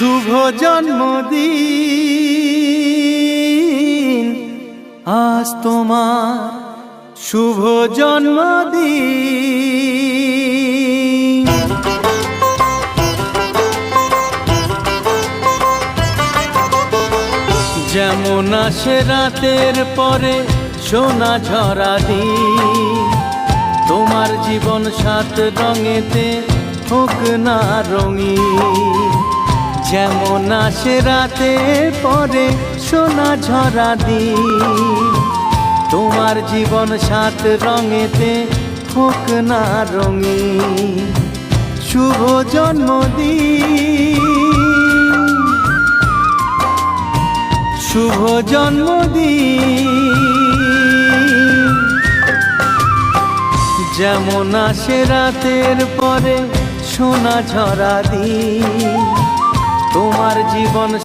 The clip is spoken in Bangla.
শুভ জন্মদিন, আজ তোমার শুভ জন্মদিন। যেমন আসে রাতের পরে সোনা ঝরা দিন, তোমার জীবন সাত রঙেতে হোক না রঙিন। যেমন আসে রাতের পরে সোনা ঝরা দিন, তোমার জীবন সাত রঙেতে হোক না রঙিন। শুভ জন্মদিন, শুভ জন্মদিন। যেমন আসে রাতের পরে সোনা ঝরা দিন, তোমার জীবন